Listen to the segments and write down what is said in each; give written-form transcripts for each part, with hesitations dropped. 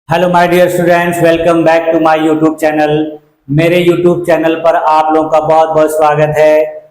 Hello my dear students, welcome back to my YouTube channel. मेरे YouTube channel पर आप लोगों का बहुत बहुत स्वागत है।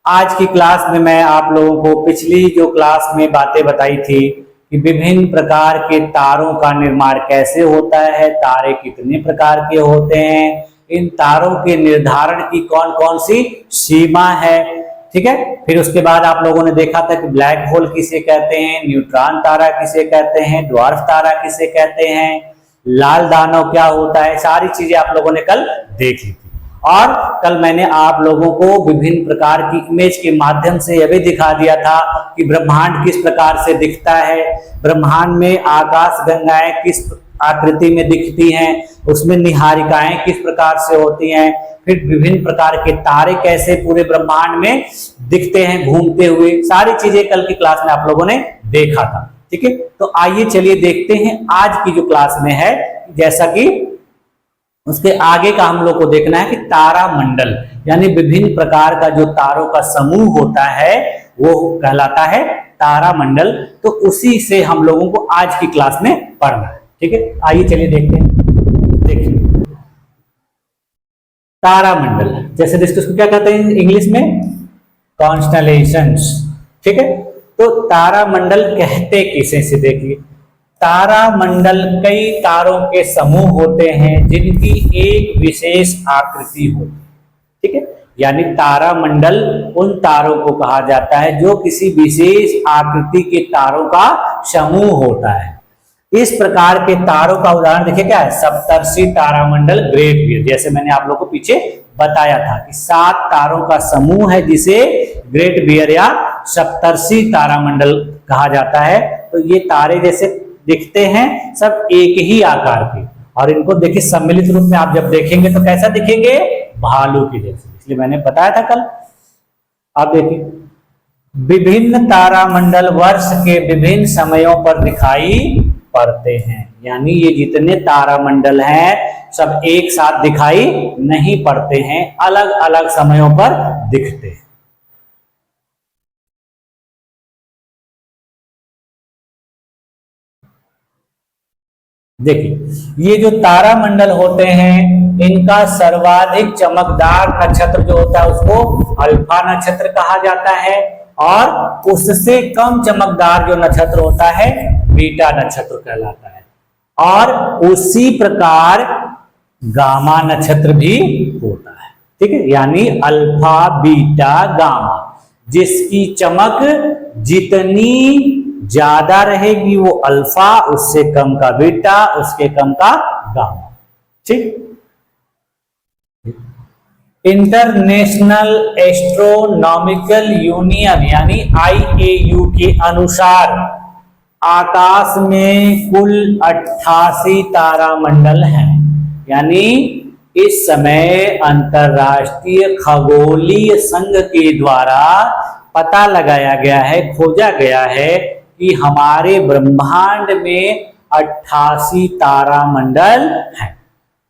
आज की क्लास में मैं आप लोगों को पिछली जो क्लास में बातें बताई थी कि विभिन्न प्रकार के तारों का निर्माण कैसे होता है, तारे कितने प्रकार के होते हैं, इन तारों के निर्धारण की कौन कौन सी सीमा है, ठीक है। फिर उसके बाद आप लोगों ने देखा था कि ब्लैक होल किसे कहते हैं, न्यूट्रॉन तारा किसे कहते हैं, ड्वार्फ तारा किसे कहते हैं, लाल दानव क्या होता है, सारी चीजें आप लोगों ने कल देख ली थी। और कल मैंने आप लोगों को विभिन्न प्रकार की इमेज के माध्यम से यह भी दिखा दिया था कि ब्रह्मांड किस प्रकार से दिखता है, ब्रह्मांड में आकाश गंगाएं किस आकृति में दिखती हैं, उसमें निहारिकाएं किस प्रकार से होती हैं, फिर विभिन्न प्रकार के तारे कैसे पूरे ब्रह्मांड में दिखते हैं घूमते हुए, सारी चीजें कल की क्लास में आप लोगों ने देखा था, ठीक है। तो आइए चलिए देखते हैं आज की जो क्लास में है, जैसा कि उसके आगे का हम लोग को देखना है कि तारा मंडल यानी विभिन्न प्रकार का जो तारों का समूह होता है वो कहलाता है तारा मंडल। तो उसी से हम लोगों को आज की क्लास में पढ़ना है, ठीक है। आइए चलिए देखते हैं। देखिए तारा मंडल, जैसे इसको क्या कहते हैं इंग्लिश में, कॉन्स्टलेशंस, ठीक है। तो तारा मंडल कहते किसे से, देखिए तारा मंडल कई तारों के समूह होते हैं जिनकी एक विशेष आकृति होती है, ठीक है। यानी तारा मंडल उन तारों को कहा जाता है जो किसी विशेष आकृति के तारों का समूह होता है। इस प्रकार के तारों का उदाहरण देखिए क्या है, सप्तर्षि तारामंडल, ग्रेट बियर, जैसे मैंने आप लोगों को पीछे बताया था कि 7 तारों का समूह है जिसे ग्रेट बियर या सप्तर्षि तारामंडल कहा जाता है। तो ये तारे जैसे दिखते हैं सब एक ही आकार के, और इनको देखिए सम्मिलित रूप में आप जब देखेंगे तो कैसा दिखेंगे, भालू के जैसे, इसलिए मैंने बताया था कल। अब देखिए विभिन्न तारामंडल वर्ष के विभिन्न समयों पर दिखाई पड़ते हैं, यानी ये जितने तारामंडल हैं सब एक साथ दिखाई नहीं पड़ते हैं, अलग अलग समयों पर दिखते हैं। देखिए ये जो तारामंडल होते हैं इनका सर्वाधिक चमकदार नक्षत्र जो होता है उसको अल्फा नक्षत्र कहा जाता है, और उससे कम चमकदार जो नक्षत्र होता है बीटा नक्षत्र कहलाता है। और उसी प्रकार गामा नक्षत्र भी होता है, ठीक है। यानी अल्फा बीटा गामा, जिसकी चमक जितनी ज्यादा रहेगी वो अल्फा, उससे कम का बीटा, उसके कम का गामा, ठीक। इंटरनेशनल एस्ट्रोनॉमिकल यूनियन यानी IAU के अनुसार आकाश में कुल 88 तारामंडल हैं। यानी इस समय अंतरराष्ट्रीय खगोलीय संघ के द्वारा पता लगाया गया है, खोजा गया है कि हमारे ब्रह्मांड में 88 तारामंडल हैं,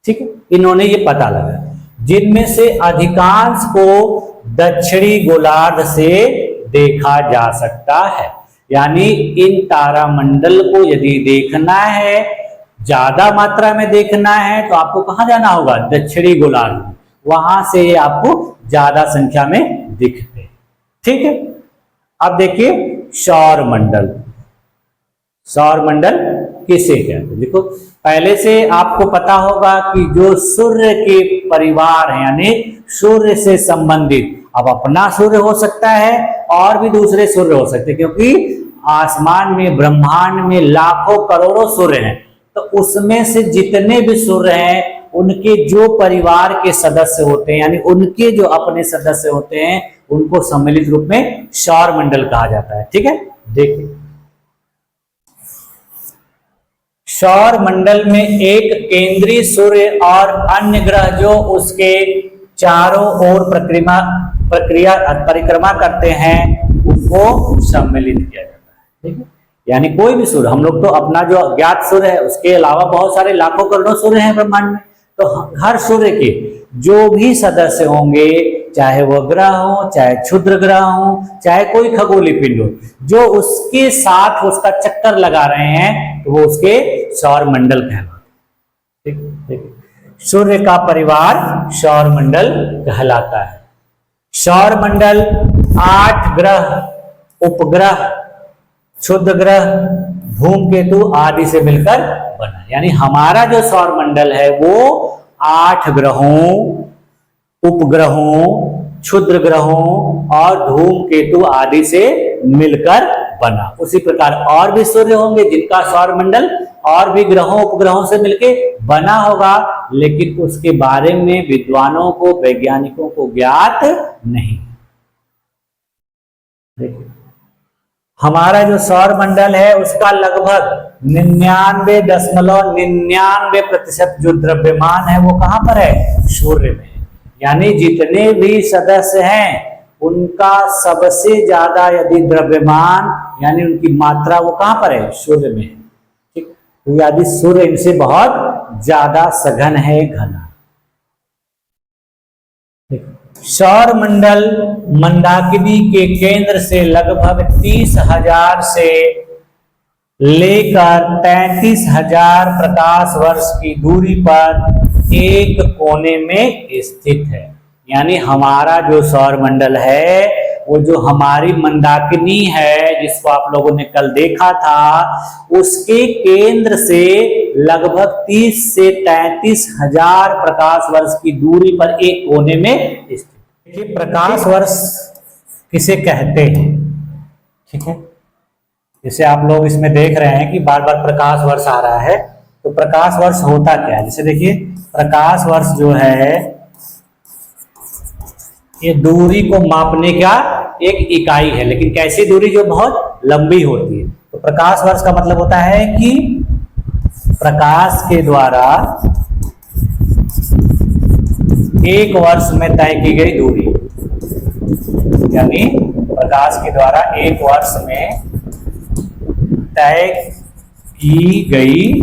ठीक है। इन्होंने ये पता लगाया, जिनमें से अधिकांश को दक्षिणी गोलार्ध से देखा जा सकता है। यानी इन तारामंडल को यदि देखना है, ज्यादा मात्रा में देखना है, तो आपको कहां जाना होगा, दक्षिणी गोलार्ध, वहां से आपको ज्यादा संख्या में दिखते हैं, ठीक है। अब देखिए सौर मंडल, सौर मंडल किसे कहते हैं। देखो पहले से आपको पता होगा कि जो सूर्य के परिवार है यानी सूर्य से संबंधित, अब अपना सूर्य हो सकता है और भी दूसरे सूर्य हो सकते हैं, क्योंकि आसमान में ब्रह्मांड में लाखों करोड़ों सूर्य हैं। तो उसमें से जितने भी सूर्य हैं उनके जो परिवार के सदस्य होते हैं यानी उनके जो अपने सदस्य होते हैं उनको सम्मिलित रूप में सौर मंडल कहा जाता है, ठीक है। देखिए सौर मंडल में एक केंद्रीय सूर्य और अन्य ग्रह जो उसके चारों ओर परिक्रमा करते हैं उसको सम्मिलित किया जाता है, ठीक है। यानी कोई भी सूर्य, हम लोग तो अपना जो ज्ञात सूर्य है उसके अलावा बहुत सारे लाखों करोड़ों सूर्य हैं ब्रह्मांड में, तो हर सूर्य के जो भी सदस्य होंगे, चाहे वह ग्रह हो, चाहे क्षुद्र ग्रह हो, चाहे कोई खगोलीय पिंड हो, जो उसके साथ उसका चक्कर लगा रहे हैं तो वो उसके सौर मंडल कहलाते हैं, ठीक ठीक। सूर्य का परिवार सौर मंडल कहलाता है। सौर मंडल 8 ग्रह, उपग्रह, क्षुद्र ग्रह, धूमकेतु आदि से मिलकर बना। यानी हमारा जो सौर मंडल है वो 8 ग्रहों, उपग्रहों, क्षुद्र ग्रहों और धूमकेतु आदि से मिलकर बना। उसी प्रकार और भी सूर्य होंगे जिनका सौर मंडल और भी ग्रहों उपग्रहों से मिलकर बना होगा, लेकिन उसके बारे में विद्वानों को, वैज्ञानिकों को ज्ञात नहीं। देखिए हमारा जो सौर मंडल है उसका लगभग 99.99% जो द्रव्यमान है वो कहां पर है? सूर्य में। यानी जितने भी सदस्य हैं उनका सबसे ज्यादा यदि द्रव्यमान यानी उनकी मात्रा वो कहां पर है? सूर्य में। ठीक, तो यदि सूर्य इनसे बहुत ज्यादा सघन है, घना। सौर मंडल मंदाकिनी के केंद्र से लगभग 30,000 से लेकर 33,000 प्रकाश वर्ष की दूरी पर एक कोने में स्थित है। यानी हमारा जो सौर मंडल है वो जो हमारी मंदाकिनी है जिसको आप लोगों ने कल देखा था, उसके केंद्र से लगभग 30 से 33,000 प्रकाश वर्ष की दूरी पर एक कोने में स्थित। देखिए प्रकाश वर्ष किसे कहते हैं? ठीक है, जैसे आप लोग इसमें देख रहे हैं कि बार बार प्रकाश वर्ष आ रहा है, तो प्रकाश वर्ष होता क्या है? जैसे देखिए प्रकाश वर्ष जो है ये दूरी को मापने का एक इकाई है, लेकिन कैसी दूरी? जो बहुत लंबी होती है। तो प्रकाश वर्ष का मतलब होता है कि प्रकाश के द्वारा एक वर्ष में तय की गई दूरी, यानी प्रकाश के द्वारा एक वर्ष में तय की गई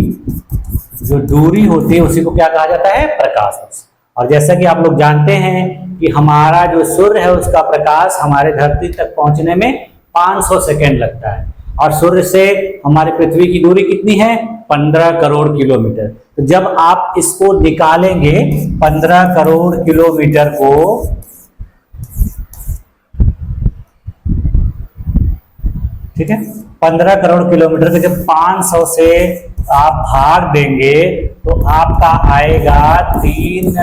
जो दूरी होती है उसी को क्या कहा जाता है? प्रकाश वर्ष। और जैसा कि आप लोग जानते हैं कि हमारा जो सूर्य है उसका प्रकाश हमारे धरती तक पहुंचने में 500 सेकेंड लगता है, और सूर्य से हमारी पृथ्वी की दूरी कितनी है? 15 करोड़ किलोमीटर। तो जब आप इसको निकालेंगे 15 करोड़ किलोमीटर को, ठीक है, 15 करोड़ किलोमीटर के जब 500 से आप भाग देंगे तो आपका आएगा 3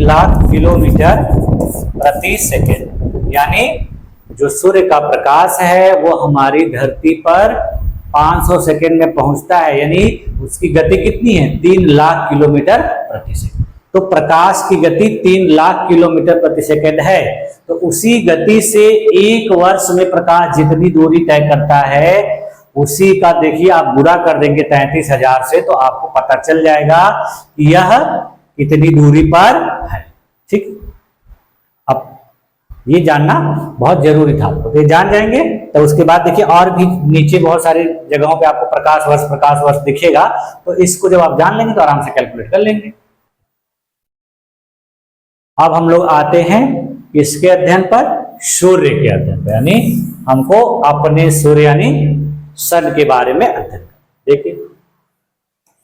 लाख किलोमीटर प्रति सेकेंड। यानी जो सूर्य का प्रकाश है वो हमारी धरती पर 500 सेकेंड में पहुंचता है, यानी उसकी गति कितनी है? 3 लाख किलोमीटर प्रति सेकेंड। तो प्रकाश की गति 3 लाख किलोमीटर प्रति सेकेंड है। तो उसी गति से एक वर्ष में प्रकाश जितनी दूरी तय करता है उसी का देखिए आप गुणा कर देंगे 33,000 से, तो आपको पता चल जाएगा कि यह कितनी दूरी पर है। ठीक, अब ये जानना बहुत जरूरी था, तो ये जान जाएंगे तो उसके बाद देखिए और भी नीचे बहुत सारी जगहों पे आपको प्रकाश वर्ष दिखेगा, तो इसको जब आप जान लेंगे तो आराम से कैलकुलेट कर लेंगे। अब हम लोग आते हैं किसके अध्ययन पर? सूर्य के अध्ययन पर, यानी हमको अपने सूर्य यानी सन के बारे में अध्ययन। देखिए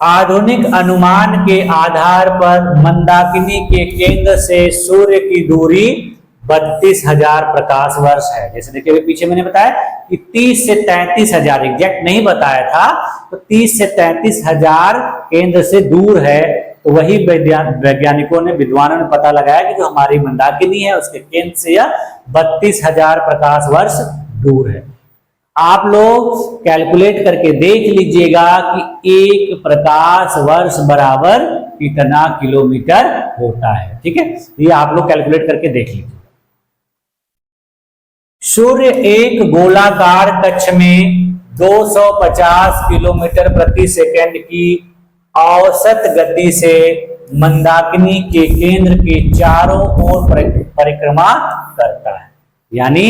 आधुनिक अनुमान के आधार पर मंदाकिनी के केंद्र से सूर्य की दूरी 32,000 प्रकाश वर्ष है। जैसे देखिए पीछे मैंने बताया कि 30 से 33,000, एग्जैक्ट नहीं बताया था, तो 30 से 33,000 केंद्र से दूर है। तो वही वैज्ञानिकों ने, विद्वानों ने पता लगाया कि जो हमारी मंदाकिनी है उसके केंद्र से यह 32,000 प्रकाश वर्ष दूर है। आप लोग कैलकुलेट करके देख लीजिएगा कि एक प्रकाश वर्ष बराबर कितना किलोमीटर होता है। ठीक है, ये आप लोग कैलकुलेट करके देख लीजिए। सूर्य एक गोलाकार कक्ष में 250 किलोमीटर प्रति सेकंड की औसत गति से मंदाकिनी के केंद्र के चारों ओर परिक्रमा करता है। यानी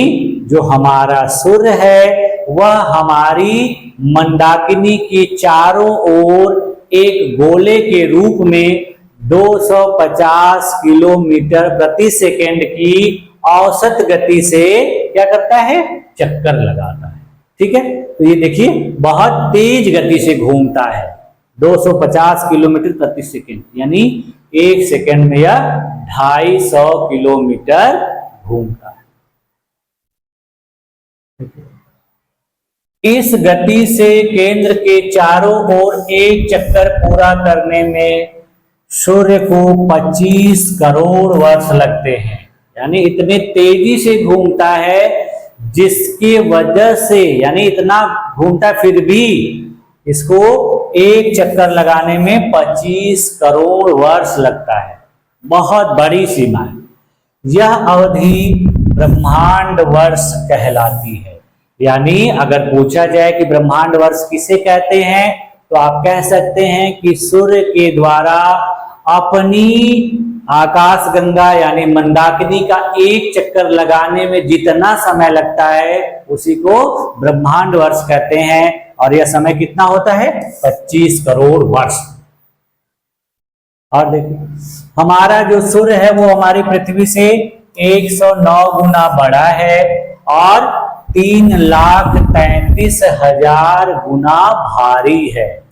जो हमारा सूर्य है वह हमारी मंदाकिनी के चारों ओर एक गोले के रूप में 250 किलोमीटर प्रति सेकंड की औसत गति से क्या करता है? चक्कर लगाता है। ठीक है, तो ये देखिए बहुत तेज गति से घूमता है, 250 किलोमीटर प्रति सेकंड, यानी एक सेकंड में यह 250 किलोमीटर घूमता है। इस गति से केंद्र के चारों ओर एक चक्कर पूरा करने में सूर्य को 25 करोड़ वर्ष लगते हैं। यानी इतने तेजी से घूमता है जिसकी वजह से, यानी इतना घूमता फिर भी इसको एक चक्कर लगाने में 25 करोड़ वर्ष लगता है। बहुत बड़ी सीमा है। यह अवधि ब्रह्मांड वर्ष कहलाती है। यानी अगर पूछा जाए कि ब्रह्मांड वर्ष किसे कहते हैं, तो आप कह सकते हैं कि सूर्य के द्वारा अपनी आकाशगंगा यानी मंदाकिनी का एक चक्कर लगाने में जितना समय लगता है उसी को ब्रह्मांड वर्ष कहते हैं। और यह समय कितना होता है? 25 करोड़ वर्ष। और देखिए हमारा जो सूर्य है वो हमारी पृथ्वी से 109 गुना बड़ा है और 3,33,000 गुना भारी है।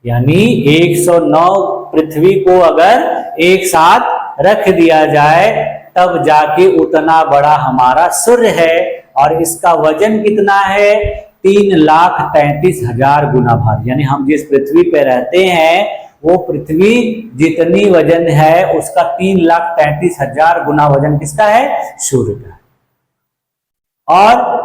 यानी 109 पृथ्वी को अगर एक साथ रख दिया जाए तब जाके उतना बड़ा हमारा सूर्य है। और इसका वजन कितना है? 3,33,000 गुना भारी। यानी हम जिस पृथ्वी पे रहते हैं वो पृथ्वी जितनी वजन है उसका 3,33,000 गुना वजन किसका है? सूर्य का। और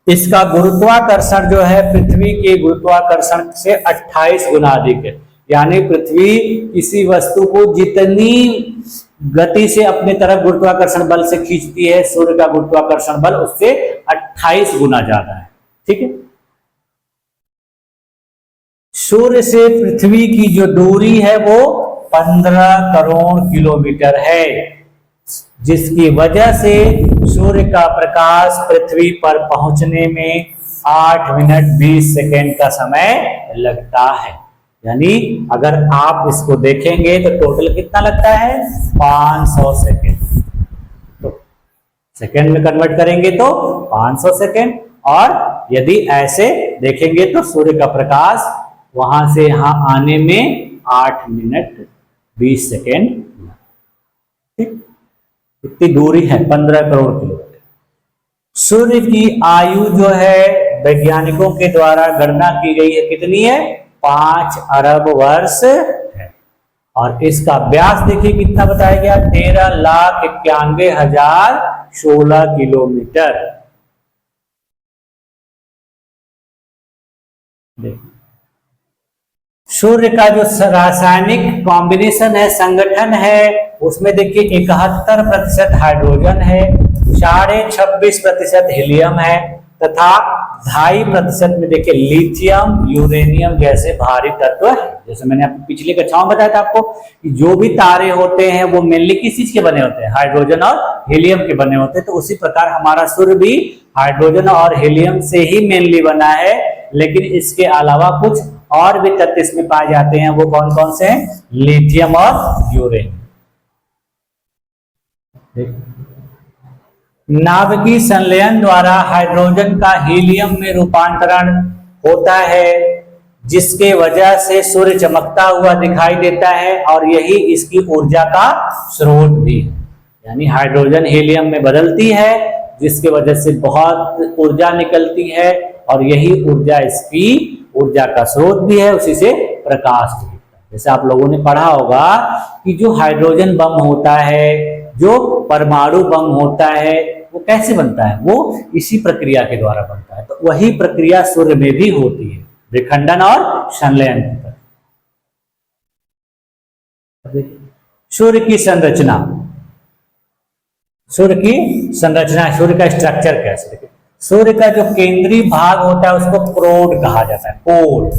इसका गुरुत्वाकर्षण जो है पृथ्वी के गुरुत्वाकर्षण से 28 गुना अधिक है। यानी पृथ्वी किसी वस्तु को जितनी गति से अपने तरफ गुरुत्वाकर्षण बल से खींचती है, सूर्य का गुरुत्वाकर्षण बल उससे 28 गुना ज्यादा है। ठीक है, सूर्य से पृथ्वी की जो दूरी है वो 15 करोड़ किलोमीटर है, जिसकी वजह से सूर्य का प्रकाश पृथ्वी पर पहुंचने में 8 मिनट 20 सेकेंड का समय लगता है। यानी अगर आप इसको देखेंगे तो टोटल कितना लगता है? 500 सेकेंड। तो सेकेंड में कन्वर्ट करेंगे तो 500 सेकेंड। और यदि ऐसे देखेंगे तो सूर्य का प्रकाश वहां से यहां आने में 8 मिनट 20 सेकेंड। ठीक, इतनी दूरी है 15 करोड़ किलोमीटर। सूर्य की आयु जो है वैज्ञानिकों के द्वारा गणना की गई है, कितनी है? 5 अरब वर्ष है। और इसका व्यास देखिए कितना बताया गया? 13,91,016 किलोमीटर। देखिए सूर्य का जो रासायनिक कॉम्बिनेशन है, संगठन है, उसमें देखिए 71% हाइड्रोजन है, 26.5% हीलियम है तथा 2.5% में देखिए लिथियम, यूरेनियम जैसे भारी तत्व है। जैसे मैंने आपको पिछली कक्षाओं में बताया था आपको कि जो भी तारे होते हैं वो मेनली किस चीज के बने होते हैं? हाइड्रोजन और हीलियम के बने होते हैं। तो उसी प्रकार हमारा सूर्य भी हाइड्रोजन और हीलियम से ही मेनली बना है, लेकिन इसके अलावा कुछ और भी तत्व इसमें पाए जाते हैं। वो कौन कौन से हैं? लिथियम और यूरेनियम। नाभिकीय संलयन द्वारा हाइड्रोजन का हीलियम में रूपांतरण होता है, जिसके वजह से सूर्य चमकता हुआ दिखाई देता है और यही इसकी ऊर्जा का स्रोत भी है। यानी हाइड्रोजन हीलियम में बदलती है जिसके वजह से बहुत ऊर्जा निकलती है और यही ऊर्जा इसकी ऊर्जा का स्रोत भी है, उसी से प्रकाश भी दिखता है। जैसे आप लोगों ने पढ़ा होगा कि जो हाइड्रोजन बम होता है, जो परमाणु बम होता है, वो कैसे बनता है? वो इसी प्रक्रिया के द्वारा बनता है। तो वही प्रक्रिया सूर्य में भी होती है, विखंडन और संलयन की तरह। सूर्य की संरचना, सूर्य की संरचना, सूर्य का स्ट्रक्चर कैसे? देखिए सूर्य का जो केंद्रीय भाग होता है उसको क्रोड कहा जाता है, कोर।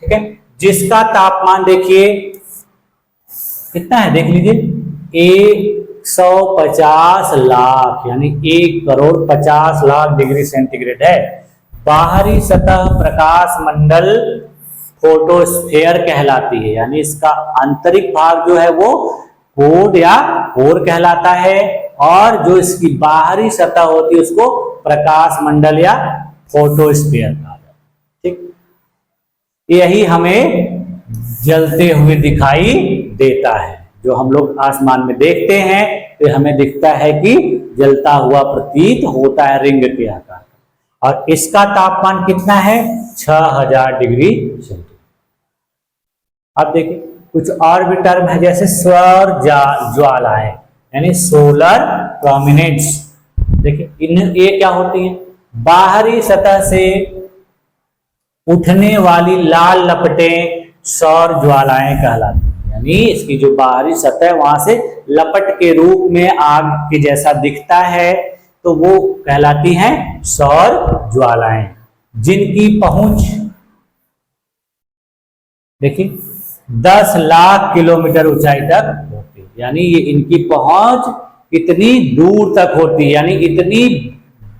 ठीक है, जिसका तापमान देखिए कितना है, देख लीजिए 150 लाख यानी 1,50,00,000 डिग्री सेंटीग्रेड है। बाहरी सतह प्रकाश मंडल फोटोस्फीयर कहलाती है। यानी इसका आंतरिक भाग जो है वो कोर या कोर कहलाता है और जो इसकी बाहरी सतह होती है उसको प्रकाश मंडल या फोटोस्फीयर कहा जाता है। ठीक, यही हमें जलते हुए दिखाई देता है। जो हम लोग आसमान में देखते हैं तो हमें दिखता है कि जलता हुआ प्रतीत होता है रिंग के आकार का। और इसका तापमान कितना है? 6000 डिग्री सेंटीग्रेड। अब देखिए कुछ और भी टर्म है, जैसे सौर ज्वालाएं यानी सोलर प्रोमिनेंस। देखिए ये क्या होती है? बाहरी सतह से उठने वाली लाल लपटें सौर ज्वालाएं कहलाती हैं। यानी इसकी जो बाहरी सतह वहां से लपट के रूप में आग के जैसा दिखता है तो वो कहलाती हैं सौर ज्वालाएं, जिनकी पहुंच देखिए 10 लाख किलोमीटर ऊंचाई तक होती है। यानी ये इनकी पहुंच कितनी दूर तक होती है, यानी इतनी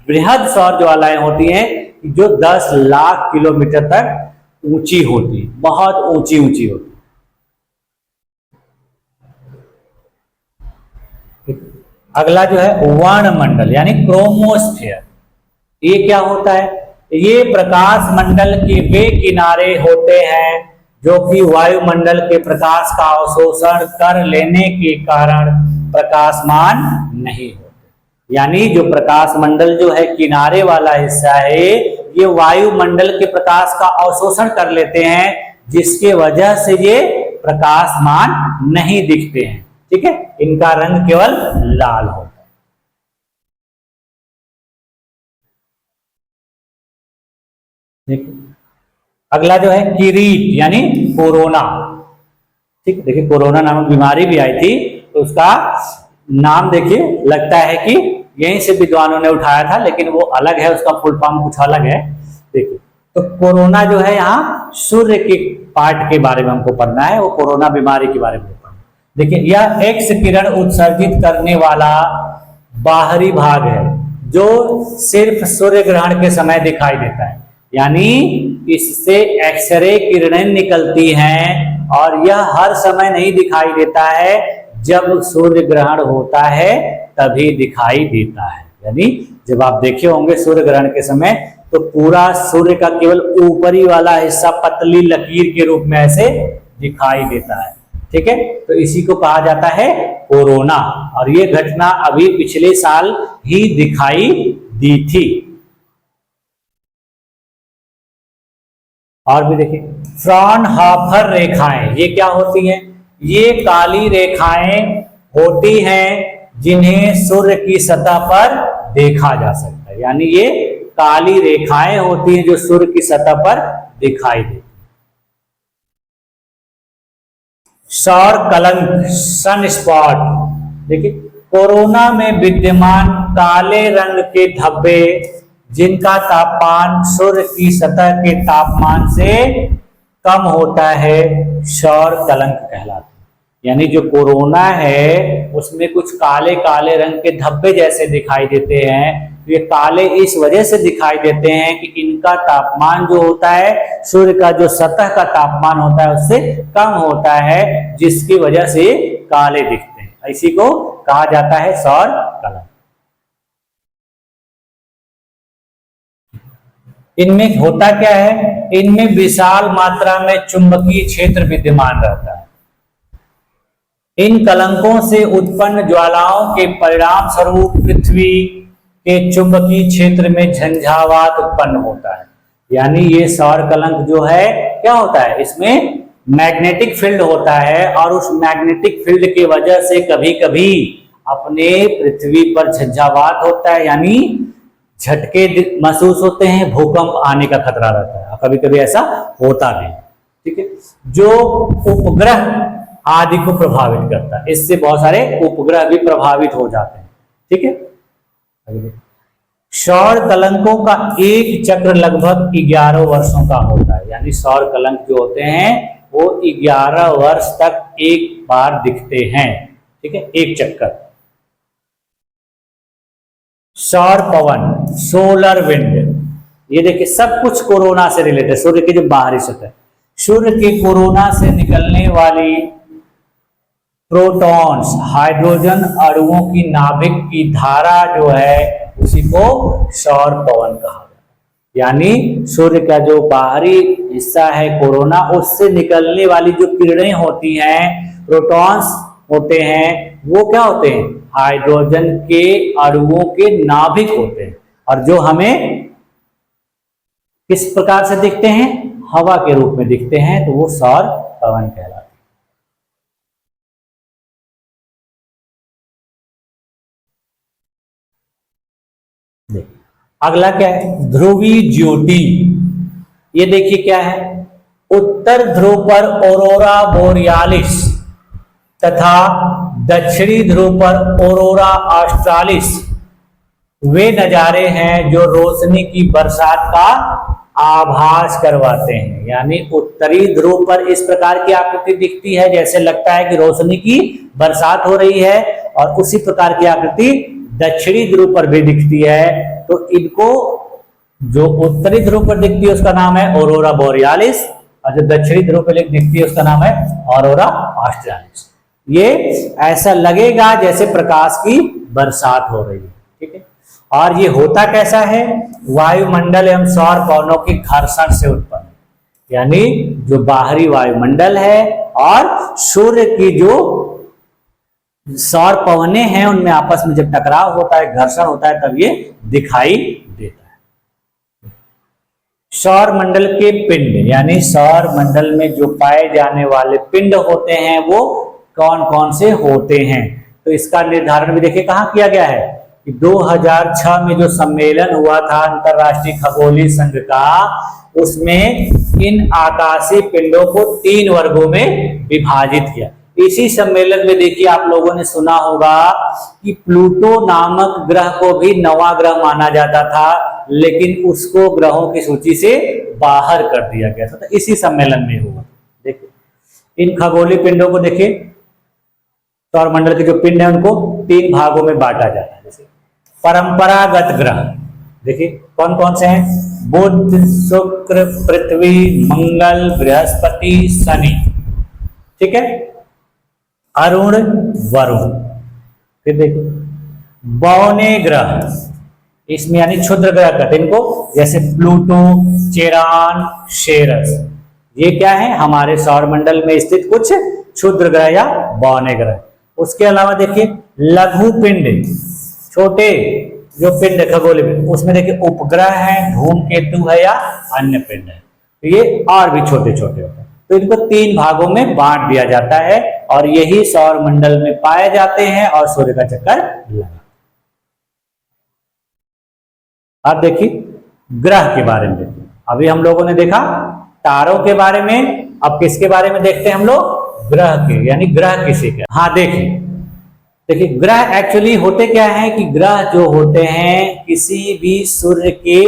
बृहद सौर ज्वालाएं होती हैं जो 10 लाख किलोमीटर तक ऊंची होती है, बहुत ऊंची ऊंची होती है। अगला जो है वर्णमंडल यानी क्रोमोस्फीयर। ये क्या होता है? ये प्रकाश मंडल के वे किनारे होते हैं जो कि वायुमंडल के प्रकाश का अवशोषण कर लेने के कारण प्रकाशमान नहीं होते। यानी जो प्रकाश मंडल जो है किनारे वाला हिस्सा है, ये वायुमंडल के प्रकाश का अवशोषण कर लेते हैं, जिसके वजह से ये प्रकाशमान नहीं दिखते हैं। ठीक है, इनका रंग केवल लाल होता है। देखिए अगला जो है किरीट यानी कोरोना। ठीक, देखिए कोरोना नामक बीमारी भी आई थी तो उसका नाम देखिए लगता है कि यहीं से विद्वानों ने उठाया था, लेकिन वो अलग है, उसका फुल फॉर्म कुछ अलग है। देखिए तो कोरोना जो है यहाँ सूर्य के पार्ट के बारे में हमको पढ़ना है, वो कोरोना बीमारी के बारे में पढ़ना है। देखिए यह एक्स किरण उत्सर्जित करने वाला बाहरी भाग है जो सिर्फ सूर्य ग्रहण के समय दिखाई देता है। यानी इससे एक्सरे किरणें निकलती हैं और यह हर समय नहीं दिखाई देता है, जब सूर्य ग्रहण होता है तभी दिखाई देता है। यानी जब आप देखे होंगे सूर्य ग्रहण के समय तो पूरा सूर्य का केवल ऊपरी वाला हिस्सा पतली लकीर के रूप में ऐसे दिखाई देता है। ठीक है, तो इसी को कहा जाता है कोरोना। और ये घटना अभी पिछले साल ही दिखाई दी थी। और भी देखिए फ्रॉनहोफर रेखाएं, ये क्या होती हैं? ये काली रेखाएं होती हैं जिन्हें सूर्य की सतह पर देखा जा सकता है। यानी ये काली रेखाएं होती हैं जो सूर्य की सतह पर दिखाई देती। सौर कलंक सन स्पॉट। देखिए कोरोना में विद्यमान काले रंग के धब्बे जिनका तापमान सूर्य की सतह के तापमान से कम होता है, सौर कलंक कहलाते हैं। यानी जो कोरोना है उसमें कुछ काले काले रंग के धब्बे जैसे दिखाई देते हैं। ये काले इस वजह से दिखाई देते हैं कि इनका तापमान जो होता है सूर्य का जो सतह का तापमान होता है उससे कम होता है, जिसकी वजह से काले दिखते हैं। इसी को कहा जाता है सौर कलंक। इनमें होता क्या है? इनमें विशाल मात्रा में चुंबकीय क्षेत्र विद्यमान रहता है। इन कलंकों से उत्पन्न ज्वालाओं के परिणाम स्वरूप पृथ्वी के चुंबकीय क्षेत्र में झंझावात उत्पन्न होता है। यानी ये सौर कलंक जो है क्या होता है? इसमें मैग्नेटिक फील्ड होता है और उस मैग्नेटिक फील्ड की वजह से कभी कभी अपने पृथ्वी पर झंझावात होता है, यानी झटके महसूस होते हैं, भूकंप आने का खतरा रहता है। कभी कभी ऐसा होता भी। ठीक है, जो उपग्रह आदि को प्रभावित करता है, इससे बहुत सारे उपग्रह भी प्रभावित हो जाते हैं। ठीक है, सौर कलंकों का एक चक्र लगभग 11 वर्षों का होता है। यानी सौर कलंक जो होते हैं वो 11 वर्ष तक एक बार दिखते हैं। ठीक है, एक चक्कर। सौर पवन सोलर विंड, ये देखिए सब कुछ कोरोना से रिलेटेड। सूर्य की जो बाहरी सतह, सूर्य के कोरोना से निकलने वाली प्रोटॉन्स हाइड्रोजन अणुओं की नाभिक की धारा जो है उसी को सौर पवन कहा जाता है। यानी सूर्य का जो बाहरी हिस्सा है कोरोना, उससे निकलने वाली जो किरणें होती हैं, प्रोटॉन्स होते हैं, वो क्या होते हैं, हाइड्रोजन के अणुओं के नाभिक होते हैं, और जो हमें किस प्रकार से दिखते हैं, हवा के रूप में दिखते हैं, तो वो सौर पवन कहलाते हैं। अगला क्या है, ध्रुवीय ज्योति। ये देखिए क्या है, उत्तर ध्रुव पर ऑरोरा बोरियालिस तथा दक्षिणी ध्रुव पर ऑरोरा ऑस्ट्रालिस वे नजारे हैं जो रोशनी की बरसात का आभास करवाते हैं। यानी उत्तरी ध्रुव पर इस प्रकार की आकृति दिखती है, जैसे लगता है कि रोशनी की बरसात हो रही है, और उसी प्रकार की आकृति दक्षिणी ध्रुव पर भी दिखती है। तो इनको जो उत्तरी ध्रुव पर दिखती है उसका नाम है ऑरोरा बोरियालिस, और जो दक्षिणी ध्रुव पर दिखती है उसका नाम है ऑरोरा ऑस्ट्रालिस। ये ऐसा लगेगा जैसे प्रकाश की बरसात हो रही है, ठीक है। और ये होता कैसा है, वायुमंडल एवं सौर पवनों के घर्षण से उत्पन्न, यानी जो बाहरी वायुमंडल है और सूर्य की जो सौर पवनें हैं उनमें आपस में जब टकराव होता है, घर्षण होता है, तब ये दिखाई देता है। सौर मंडल के पिंड, यानी सौर मंडल में जो पाए जाने वाले पिंड होते हैं वो कौन कौन से होते हैं, तो इसका निर्धारण भी देखिए कहाँ किया गया है कि 2006 में जो सम्मेलन हुआ था अंतरराष्ट्रीय खगोलीय संघ का, उसमें इन आकाशीय पिंडों को 3 वर्गों में विभाजित किया। इसी सम्मेलन में देखिए आप लोगों ने सुना होगा कि प्लूटो नामक ग्रह को भी नवा ग्रह माना जाता था, लेकिन उसको ग्रहों की सूची से बाहर कर दिया गया था। तो इसी सम्मेलन में हुआ। देखिए इन खगोलीय पिंडों को देखिए, सौरमंडल के जो पिंड है उनको 3 भागों में बांटा जाता है। जैसे परंपरागत ग्रह देखिए कौन कौन से हैं, बुध, शुक्र, पृथ्वी, मंगल, बृहस्पति, शनि, ठीक है। अरुण, वरुण। फिर देखो बौने ग्रह, इसमें यानी क्षुद्र ग्रह कहते हैं इनको, जैसे प्लूटो, चेरान, शेरस। ये क्या है, हमारे सौरमंडल में स्थित कुछ क्षुद्र ग्रह या बौने ग्रह। उसके अलावा देखिए लघु पिंड, छोटे जो पिंड खगोलीय में, उसमें देखिए उपग्रह है, धूमकेतु है या अन्य पिंड है, तो ये और भी छोटे छोटे होते हैं। तो इनको 3 भागों में बांट दिया जाता है और यही सौर मंडल में पाए जाते हैं और सूर्य का चक्कर लगाते हैं। अब देखिए ग्रह के बारे में देखिए, अभी हम लोगों ने देखा तारों के बारे में, अब किसके बारे में देखते हैं हम लोग, ग्रह के, यानी ग्रह किसे कहते हैं। हाँ देखिए ग्रह एक्चुअली होते क्या है कि ग्रह जो होते हैं किसी भी सूर्य के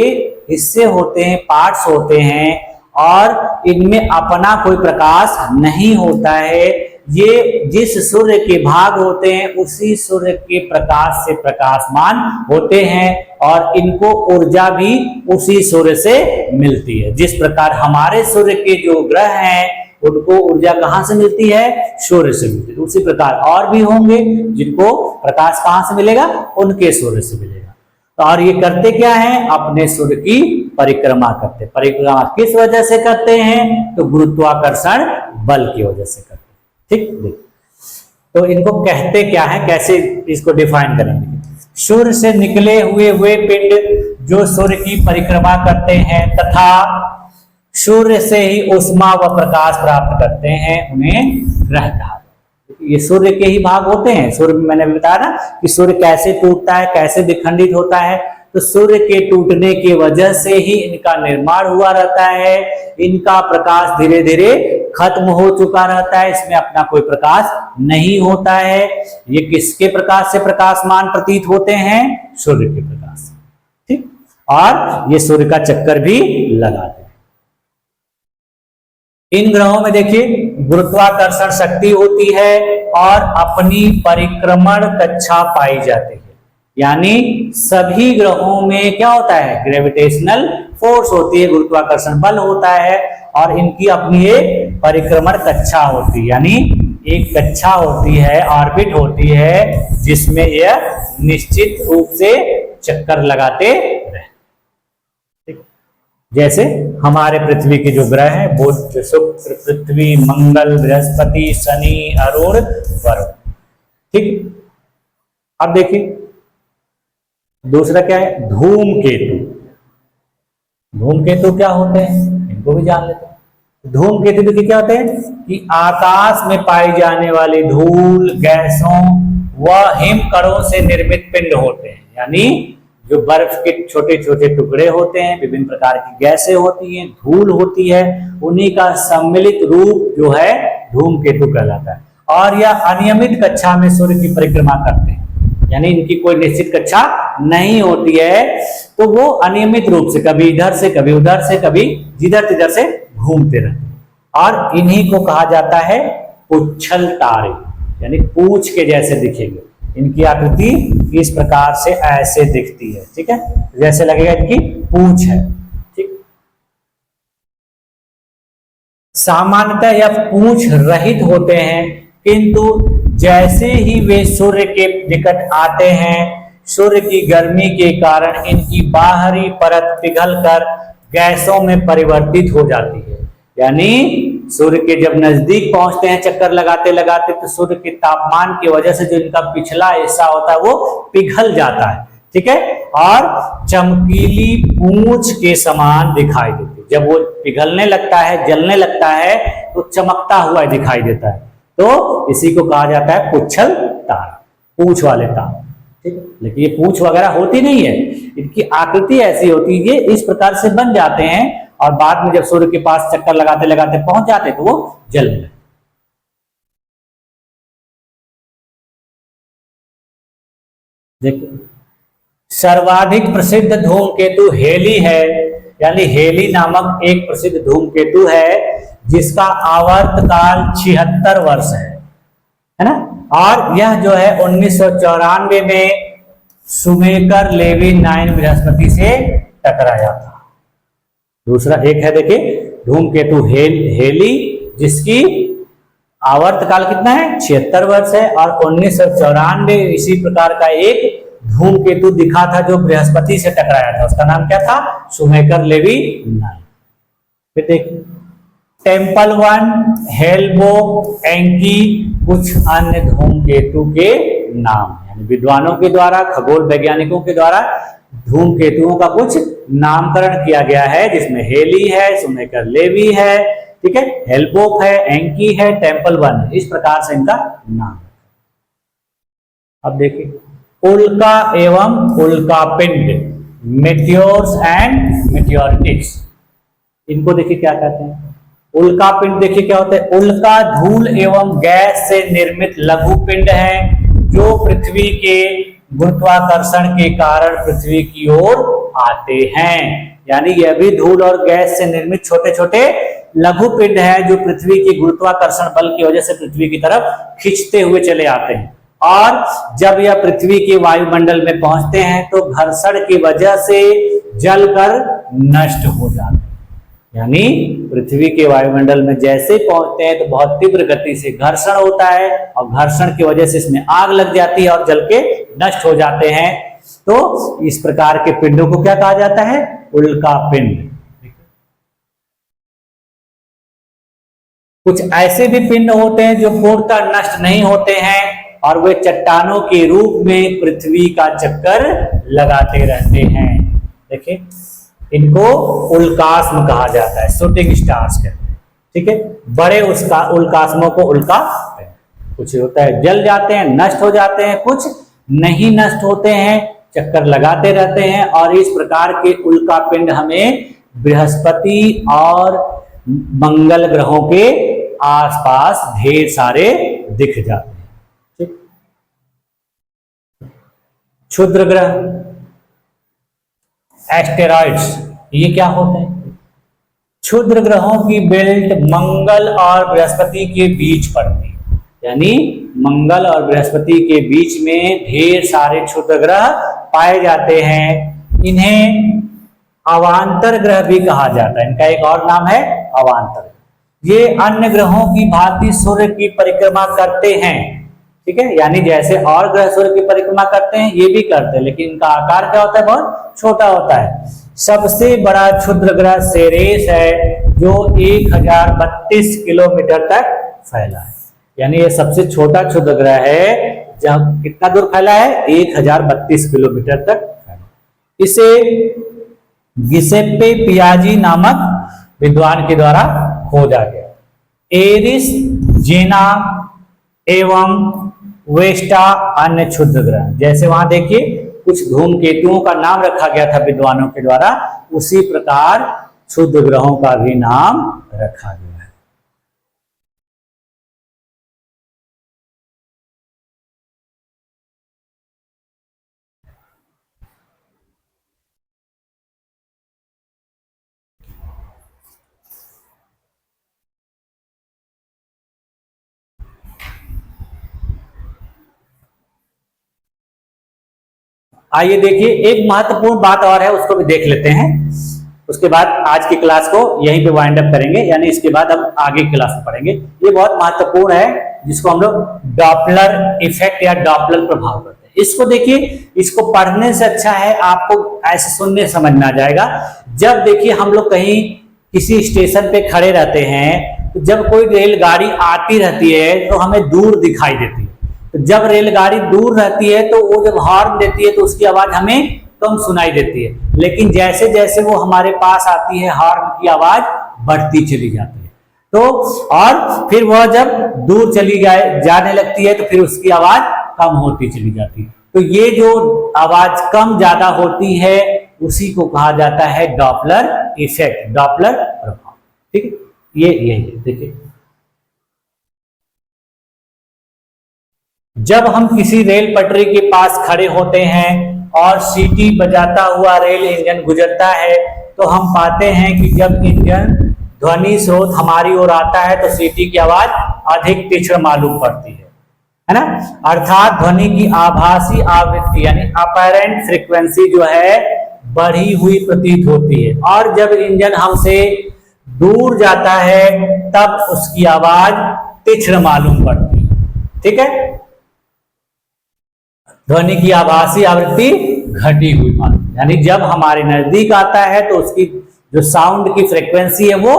हिस्से होते हैं, पार्ट्स होते हैं, और इनमें अपना कोई प्रकाश नहीं होता है। ये जिस सूर्य के भाग होते हैं उसी सूर्य के प्रकाश से प्रकाशमान होते हैं, और इनको ऊर्जा भी उसी सूर्य से मिलती है। जिस प्रकार हमारे सूर्य के जो ग्रह हैं उनको ऊर्जा कहां से मिलती है, सूर्य से मिलती है, उसी प्रकार और भी होंगे जिनको प्रकाश कहां से मिलेगा, उनके सूर्य से मिलेगा। तो और ये करते क्या है, अपने सूर्य की परिक्रमा करते हैं। परिक्रमा किस वजह से करते हैं, तो गुरुत्वाकर्षण बल की वजह से करते हैं। ठीक, तो इनको कहते क्या है, कैसे इसको डिफाइन करेंगे। सूर्य से निकले हुए वे पिंड जो सूर्य की परिक्रमा करते हैं तथा सूर्य से ही ऊष्मा व प्रकाश प्राप्त करते हैं, उन्हें ग्रह कहा। ये सूर्य के ही भाग होते हैं। सूर्य में मैंने बताया ना कि सूर्य कैसे टूटता है, कैसे विखंडित होता है, तो सूर्य के टूटने की वजह से ही इनका निर्माण हुआ रहता है। इनका प्रकाश धीरे धीरे खत्म हो चुका रहता है, इसमें अपना कोई प्रकाश नहीं होता है। ये किसके प्रकाश से प्रकाशमान प्रतीत होते हैं, सूर्य के प्रकाश से। ठीक, और ये सूर्य का चक्कर भी लगाते हैं। इन ग्रहों में देखिए गुरुत्वाकर्षण शक्ति होती है और अपनी परिक्रमण कक्षा पाई जाती है। यानी सभी ग्रहों में क्या होता है, ग्रेविटेशनल फोर्स होती है, गुरुत्वाकर्षण बल होता है, और इनकी अपनी एक परिक्रमण कक्षा होती है। यानी एक कक्षा होती है, ऑर्बिट होती है, जिसमें यह निश्चित रूप से चक्कर लगाते रहते। ठीक, जैसे हमारे पृथ्वी के जो ग्रह हैं, बुध, शुक्र, पृथ्वी, मंगल, बृहस्पति, शनि, अरुण, वरुण। ठीक, अब देखिए दूसरा क्या है, धूमकेतु। धूमकेतु क्या होते हैं, इनको भी जान लेते हैं। धूमकेतु देखिए क्या होते हैं कि आकाश में पाई जाने वाली धूल, गैसों व हिमकणों से निर्मित पिंड होते हैं। यानी जो बर्फ के छोटे छोटे टुकड़े होते हैं, विभिन्न प्रकार की गैसें होती हैं, धूल होती है, उन्हीं का सम्मिलित रूप जो है धूमकेतु कहलाता है। और यह अनियमित कक्षा में सूर्य की परिक्रमा करते हैं, यानी इनकी कोई निश्चित कक्षा नहीं होती है, तो वो अनियमित रूप से कभी इधर से कभी उधर से कभी जिधर तिधर से घूमते रहते हैं। और इन्हीं को कहा जाता है पुच्छल तारे, यानी पूंछ के जैसे दिखेंगे। इनकी आकृति इस प्रकार से ऐसे दिखती है। ठीक है, जैसे लगेगा इनकी पूंछ है। ठीक, सामान्यतः यह पूंछ रहित होते हैं, किंतु जैसे ही वे सूर्य के निकट आते हैं, सूर्य की गर्मी के कारण इनकी बाहरी परत पिघलकर गैसों में परिवर्तित हो जाती है। यानी सूर्य के जब नजदीक पहुंचते हैं चक्कर लगाते लगाते, तो सूर्य के तापमान की वजह से जो इनका पिछला हिस्सा होता है वो पिघल जाता है। ठीक है, और चमकीली पूंछ के समान दिखाई देती है। जब वो पिघलने लगता है, जलने लगता है, तो चमकता हुआ दिखाई देता है। तो इसी को कहा जाता है पुच्छल तारा, पूंछ वाले तारे। ठीक है, लेकिन ये पूंछ वगैरह होती नहीं है, इनकी आकृति ऐसी होती है, ये इस प्रकार से बन जाते हैं और बाद में जब सूर्य के पास चक्कर लगाते लगाते पहुंच जाते तो वो जलने लगते। देखिए सर्वाधिक प्रसिद्ध धूमकेतु हेली है, यानी हेली नामक एक प्रसिद्ध धूमकेतु है जिसका आवर्त काल 76 वर्ष है ना। और यह जो है 1994 में शुमेकर लेवी 9 बृहस्पति से टकराया था। दूसरा एक है देखिए धूमकेतु हेली, जिसकी आवर्त काल कितना है, 76 वर्ष है। और 1994 इसी प्रकार का एक धूमकेतु दिखा था जो बृहस्पति से टकराया था, उसका नाम क्या था, शुमेकर लेवी 9। फिर देखिए टेम्पल 1, हेलबो, एंकी, कुछ अन्य धूमकेतु के नाम, यानी विद्वानों के द्वारा, खगोल वैज्ञानिकों के द्वारा धूमकेतुओं का कुछ नामकरण किया गया है, जिसमें हेली है, शुमेकर लेवी है, ठीक है, हेलबोक है, एंकी है, टेम्पल 1 है। इस प्रकार से इनका नाम। अब देखिए उल्का एवं उल्कापिंड, मेटियोर्स एंड मेटियोरिटिक्स, इनको देखिए क्या कहते हैं। उल्कापिंड देखिए क्या होता है, उल्का धूल एवं गैस से निर्मित लघु पिंड है जो पृथ्वी के गुरुत्वाकर्षण के कारण पृथ्वी की ओर आते हैं। यानी यह भी धूल और गैस से निर्मित छोटे छोटे लघु पिंड है जो पृथ्वी की गुरुत्वाकर्षण बल की वजह से पृथ्वी की तरफ खींचते हुए चले आते हैं। और जब यह पृथ्वी के वायुमंडल में पहुंचते हैं तो घर्षण की वजह से जलकर नष्ट हो जाते हैं। यानी पृथ्वी के वायुमंडल में जैसे पहुंचते हैं तो बहुत तीव्र गति से घर्षण होता है और घर्षण की वजह से इसमें आग लग जाती है और जल के नष्ट हो जाते हैं। तो इस प्रकार के पिंडों को क्या कहा जाता है, उल्का पिंड। कुछ ऐसे भी पिंड होते हैं जो पूर्णतः नष्ट नहीं होते हैं और वे चट्टानों के रूप में पृथ्वी का चक्कर लगाते रहते हैं। देखिए इनको उल्कास्म कहा जाता है, शूटिंग स्टार्स कहते हैं। ठीक है, बड़े उसका उल्कास्मों को उल्का, कुछ होता है जल जाते हैं, नष्ट हो जाते हैं, कुछ नहीं नष्ट होते हैं, चक्कर लगाते रहते हैं। और इस प्रकार के उल्का पिंड हमें बृहस्पति और मंगल ग्रहों के आसपास ढेर सारे दिख जाते हैं। ठीक, क्षुद्र ग्रह, एस्टेरॉइड्स, ये क्या होते हैं, क्षुद्र ग्रहों की बेल्ट मंगल और बृहस्पति के बीच पड़ती है। यानी मंगल और बृहस्पति के बीच में ढेर सारे क्षुद्र ग्रह पाए जाते हैं। इन्हें अवांतर ग्रह भी कहा जाता है, इनका एक और नाम है अवांतर। ये अन्य ग्रहों की भांति सूर्य की परिक्रमा करते हैं। ठीक है, यानी जैसे और ग्रह सूर्य की परिक्रमा करते हैं ये भी करते हैं, लेकिन इनका आकार क्या होता है, बहुत छोटा होता है। सबसे बड़ा क्षुद्र ग्रह सेरेस है जो 1032 किलोमीटर तक फैला है, यानी ये सबसे छोटा क्षुद्र ग्रह है, जब कितना दूर फैला है, 1032 किलोमीटर तक फैला। इसे गिसेप्पे पियाजी नामक विद्वान के द्वारा खोजा गया। एरिस, जेना एवं वेस्टा अन्य क्षुद्र ग्रह, जैसे वहां देखिए कुछ धूमकेतुओं का नाम रखा गया था विद्वानों के द्वारा, उसी प्रकार क्षुद्र ग्रहों का भी नाम रखा गया है। आइए देखिए, एक महत्वपूर्ण बात और है, उसको भी देख लेते हैं, उसके बाद आज की क्लास को यहीं पे वाइंड अप करेंगे, यानी इसके बाद हम आगे की क्लास में पढ़ेंगे। ये बहुत महत्वपूर्ण है, जिसको हम लोग डॉपलर इफेक्ट या डॉपलर प्रभाव कहते हैं। इसको देखिए, इसको पढ़ने से अच्छा है आपको ऐसे सुनने समझ में आ जाएगा। जब देखिए हम लोग कहीं किसी स्टेशन पे खड़े रहते हैं, तो जब कोई रेलगाड़ी आती रहती है तो हमें दूर दिखाई देती है, तो जब रेलगाड़ी दूर रहती है तो वो जब हॉर्न देती है तो उसकी आवाज हमें कम सुनाई देती है, लेकिन जैसे जैसे वो हमारे पास आती है हॉर्न की आवाज बढ़ती चली जाती है। तो और फिर वह जब दूर चली जाने लगती है तो फिर उसकी आवाज कम होती चली जाती है। तो ये जो आवाज कम ज्यादा होती है उसी को कहा जाता है डॉपलर इफेक्ट, डॉपलर प्रभाव। ठीक है, ये देखिए, जब हम किसी रेल पटरी के पास खड़े होते हैं और सीटी बजाता हुआ रेल इंजन गुजरता है, तो हम पाते हैं कि जब इंजन ध्वनि स्रोत हमारी ओर आता है तो सीटी की आवाज अधिक तीक्ष्ण मालूम पड़ती है ना, अर्थात ध्वनि की आभासी आवृत्ति यानी अपैरेंट फ्रीक्वेंसी जो है बढ़ी हुई प्रतीत होती है, और जब इंजन हमसे दूर जाता है तब उसकी आवाज तीक्ष्ण मालूम पड़ती है। ठीक है, ध्वनि की आभासी आवृत्ति घटी हुई मालूम, यानी जब हमारे नजदीक आता है तो उसकी जो साउंड की फ्रीक्वेंसी है वो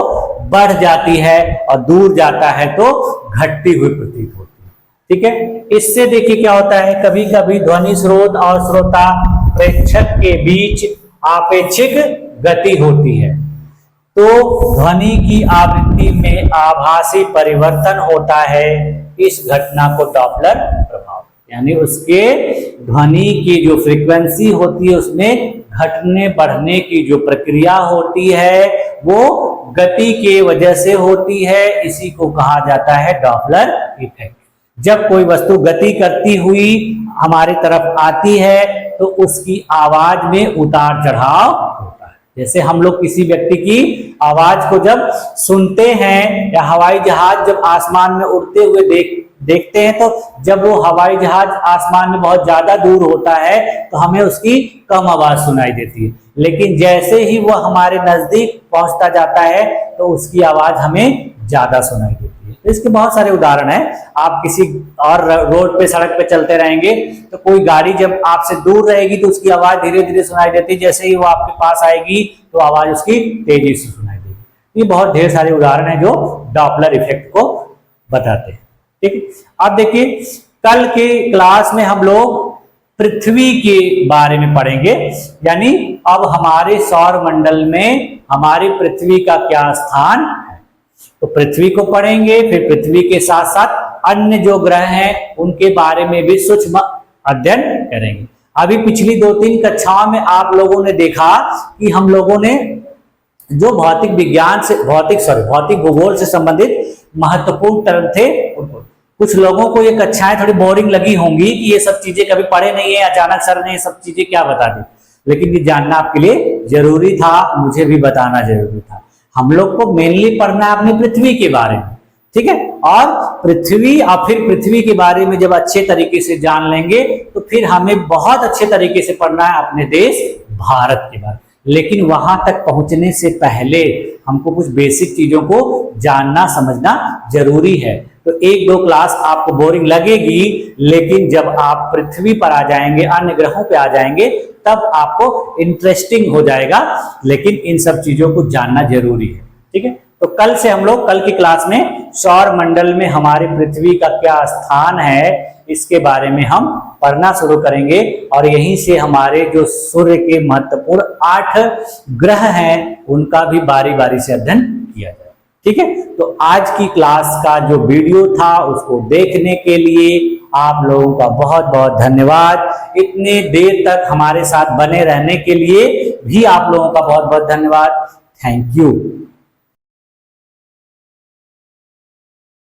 बढ़ जाती है, और दूर जाता है तो घटती हुई प्रतीत होती है। ठीक है, इससे देखिए क्या होता है, कभी कभी ध्वनि स्रोत और श्रोता प्रेक्षक के बीच आपेक्षिक गति होती है, तो ध्वनि की आवृत्ति में आभासी परिवर्तन होता है। इस घटना को डॉपलर प्रभाव, यानी उसके ध्वनि की जो फ्रीक्वेंसी होती है उसमें घटने बढ़ने की जो प्रक्रिया होती है वो गति के वजह से होती है, इसी को कहा जाता है डॉपलर इफेक्ट। जब कोई वस्तु गति करती हुई हमारी तरफ आती है तो उसकी आवाज में उतार चढ़ाव होता है। जैसे हम लोग किसी व्यक्ति की आवाज को जब सुनते हैं, या हवाई जहाज जब आसमान में उड़ते हुए देखते हैं, तो जब वो हवाई जहाज आसमान में बहुत ज्यादा दूर होता है तो हमें उसकी कम आवाज सुनाई देती है, लेकिन जैसे ही वो हमारे नजदीक पहुंचता जाता है तो उसकी आवाज हमें ज्यादा सुनाई देती है। तो इसके बहुत सारे उदाहरण हैं। आप किसी और रोड पे, सड़क पे चलते रहेंगे तो कोई गाड़ी जब आपसे दूर रहेगी तो उसकी आवाज धीरे धीरे सुनाई देती है, जैसे ही वो आपके पास आएगी तो आवाज उसकी तेजी से सुनाई देगी। ये बहुत ढेर सारे उदाहरण हैं जो डॉपलर इफेक्ट को बताते हैं। ठीक है, अब देखिए, कल के क्लास में हम लोग पृथ्वी के बारे में पढ़ेंगे, यानी अब हमारे सौर मंडल में हमारी पृथ्वी का क्या स्थान है, तो पृथ्वी को पढ़ेंगे। फिर पृथ्वी के साथ साथ अन्य जो ग्रह हैं उनके बारे में भी सूक्ष्म अध्ययन करेंगे। अभी पिछली 2-3 कक्षाओं में आप लोगों ने देखा कि हम लोगों ने जो भौतिक विज्ञान से भौतिक भूगोल से संबंधित महत्वपूर्ण टर्म थे, कुछ लोगों को ये कक्षाएं थोड़ी बोरिंग लगी होंगी कि ये सब चीजें कभी पढ़े नहीं है, अचानक सर ने ये सब चीजें क्या बता दी, लेकिन ये जानना आपके लिए जरूरी था, मुझे भी बताना जरूरी था। हम लोग को मेनली पढ़ना है अपनी पृथ्वी के बारे में, ठीक है, और पृथ्वी और फिर पृथ्वी के बारे में जब अच्छे तरीके से जान लेंगे तो फिर हमें बहुत अच्छे तरीके से पढ़ना है अपने देश भारत के बारे में। लेकिन वहां तक पहुंचने से पहले हमको कुछ बेसिक चीजों को जानना समझना जरूरी है। तो एक दो क्लास आपको बोरिंग लगेगी, लेकिन जब आप पृथ्वी पर आ जाएंगे, अन्य ग्रहों पे आ जाएंगे, तब आपको इंटरेस्टिंग हो जाएगा। लेकिन इन सब चीजों को जानना जरूरी है, ठीक है। तो कल से हम लोग, कल की क्लास में सौर मंडल में हमारे पृथ्वी का क्या स्थान है, इसके बारे में हम पढ़ना शुरू करेंगे। और यहीं से हमारे जो सूर्य के महत्वपूर्ण 8 ग्रह हैं, उनका भी बारी बारी से अध्ययन किया जाए, ठीक है। तो आज की क्लास का जो वीडियो था, उसको देखने के लिए आप लोगों का बहुत बहुत धन्यवाद। इतने देर तक हमारे साथ बने रहने के लिए भी आप लोगों का बहुत बहुत धन्यवाद। Thank you.